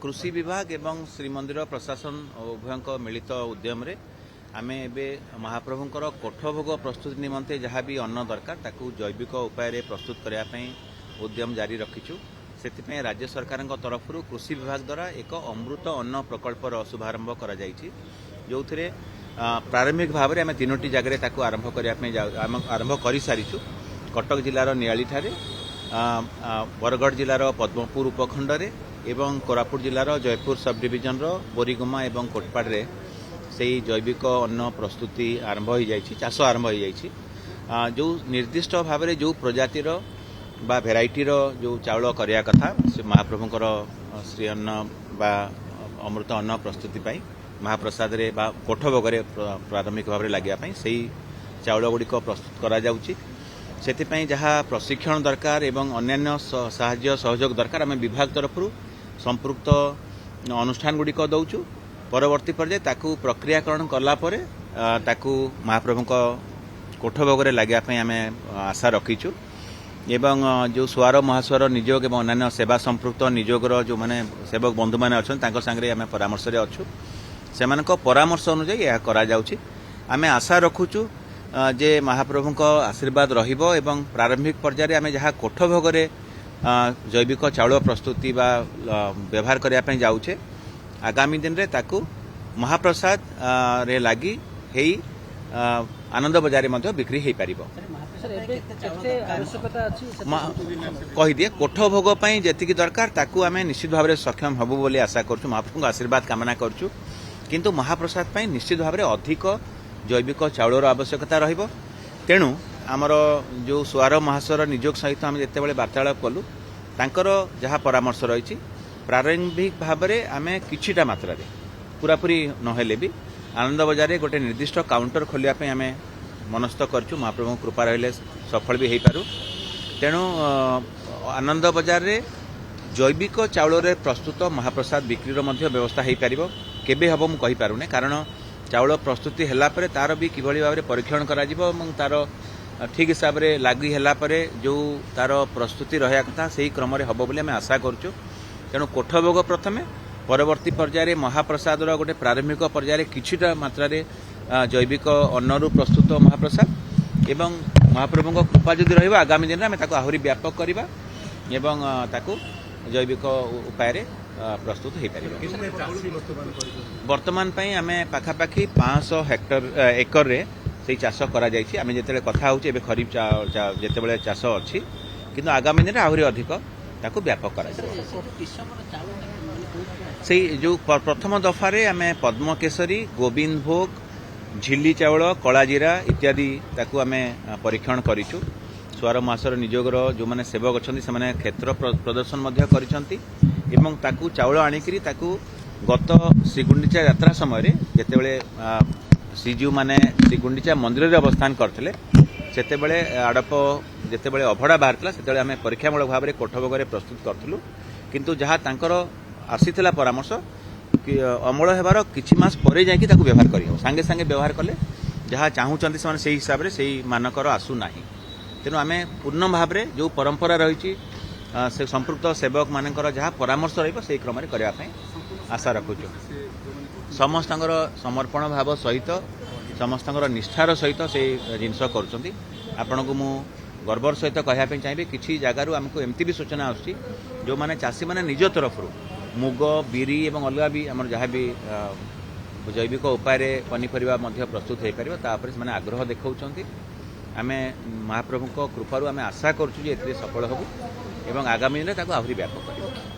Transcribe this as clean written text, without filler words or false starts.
कृषि विभाग एवं श्रीमंदिर प्रशासन उभय मिलित उद्यम आमे एबे महाप्रभुंकर कोठभोग प्रस्तुति निमंते जहाँ भी अन्न दरकार ताकू जैविक उपाय प्रस्तुत करने उद्यम जारी रखीचु। से राज्य सरकार तरफ कृषि विभाग द्वारा एक अमृत अन्न प्रकल्पर शुभारंभ कर जो थे प्रारंभिक भाव में आम तीनोटी जगह आरंभ करने आरंभ कर सारीचु। कटक जिलार नियाली ठारे, बरगढ़ जिलार पद्मपुर उपखंड एवं कोरापुट जिलार जयपुर सब डिविजन बोरीगुमा एवं कोटपाड़े से जैविक अन्न प्रस्तुति आरंभ हो जाइए, चाष आरंभ हो जाइए। जो निर्दिष्ट भाव में जो प्रजातिर बा भेराइटीर जो चाउल करिया कथा से महाप्रभुंकर श्री अन्न बा अमृत अन्न प्रस्तुति पाई महाप्रसाद रे बा कोठभोग प्रारंभिक भाव में लगे से चाउल गुड़िक प्रस्तुत करा जाउची। सेतिपई जहाँ प्रशिक्षण दरकार एवं अन्यान्य साहाय्य सहयोग दरकार आम विभाग तरफ संपृक्त अनुष्ठान गुड़िक दौचु। परवर्ती पर्याय ताकू प्रक्रियाकरण कलापर ताकू महाप्रभु कोठभोग लगे आम आशा रखीचु। एवं जो स्वर महास्वर नियोग एवं अन्य सेवा संपृक्त नियोगर जो मैंने सेवक बंधु मैंने अच्छा सांगे आम परामर्श अच्छु से परामर्श अनुजाई यह करा जाउछि। आम आशा रखुचु जे महाप्रभु आशीर्वाद रहिबो एवं प्रारंभिक पर्याय आम जहाँ कोठभोग जैविक चाउल प्रस्तुति बा व्यवहार करने जाऊे आगामी दिन रे ताकू महाप्रसाद रे लगी हेई आनंद बजार बिक्री हो पार। कही दिए कोठभोग जी दरकार ताकू आम निश्चित भाव में सक्षम हबु बोली आशा करूँ। महाप्रभु आशीर्वाद कामना करूँ किंतु महाप्रसाद निश्चित भाव में अधिक जैविक चाउलर आवश्यकता रहिबो। तेणु आमर जो स्वर महास्वर नियोग सहित आम जिते वार्तालाप कलु तांकर जहाँ परामर्श रही प्रारंभिक भाव में आम किछिटा मात्रा पूरापूरी नहेले भी आनंद बजार गोटे निर्दिष्ट काउंटर खोलिया आम मनस्थ करूँ। महाप्रभु कृपा रहिले सफल भी हो पारू। तेणु आनंद बजार जैविक चाउल प्रस्तुत महाप्रसाद बिक्रीर व्यवस्था हो पार केबे हबो मु कहि पारुने, कारण चाउल प्रस्तुति हैला परे तार भी किभଳି भाव में परीक्षण करा जिवो एवं तार ठीक हिसाब से लागू हैला परे जो तार प्रस्तुति रहा कथा से क्रम हबो बोली आम आशा करूँ। तेणु कोठभोग प्रथमे परवर्ती पर्याय महाप्रसाद गोटे प्रारंभिक पर्याय किछिटा मात्रा जैविक अन्नरू प्रस्तुत महाप्रसाद एवं महाप्रभु कृपा जदि रहिबा आगामी दिन में आम ताको आहुरी व्यापक करबा एवं ताको जैविक उपाय प्रस्तुत हो पार। वर्तमान आम पाखापाखि 500 हेक्टर एकर रे से चाष करा जायछि। आम जेतेबेले कथा होछि एबे खरीफ जेतेबेले चाष अछि किंतु आगामी दिन आहुरी अधिक ताको व्यापक करा से जो प्रथम दफारे आम पद्मकेशरी, गोविंद भोग, झिल्ली चाउल, कलाजीरा इत्यादि ताकू आम परीक्षण करिछु। स्वर मासर नियोगर जो मैंने सेवक अच्छा से क्षेत्र प्रदर्शन करिसंती एवं ताकू चाउल आनिकरी ताकू गत श्रीगुंडीचा यात्रा समय जितेबले श्रीजीव माने श्रीगुंडीचा मंदिर रे अवस्थान करथिले सेतेबेले आड़प जितेबले अभड़ा बाहर से आम परीक्षामूलक भाव में कोठभोग प्रस्तुत करूँ किंतु जहाँ तांकर आसीथिला परामर्श कि अमल हेबार किछि मास परे जाइकि ताकू व्यवहार करियो सांगे सांगे व्यवहार कले जहाँ चाहूचंती से सेही हिसाब से मानकर आसु नाही। तेणु आम पूर्ण भाव में जो परंपरा रही से संपृक्त सेवक मानकर जहाँ परामर्श रही क्रम करने आशा रखुचु। समस्त समर्पण भाव सहित समस्त निष्ठार सहित से जिनस कर आपण को मु गर्वर सहित कहवाई चाहिए किसी जगार आमको एमती भी सूचना आसूँ जो मैंने चाषी मैंने निज तरफ मुग बिरी और अलग भी आम जहाँ भी जैविक उपाय पनीपरिया प्रस्तुत हो पार से आग्रह देखा। आम महाप्रभु कृपारू आम आशा करूँ सफल हबू एवं आगामी दिन आहुरी व्यापक कर।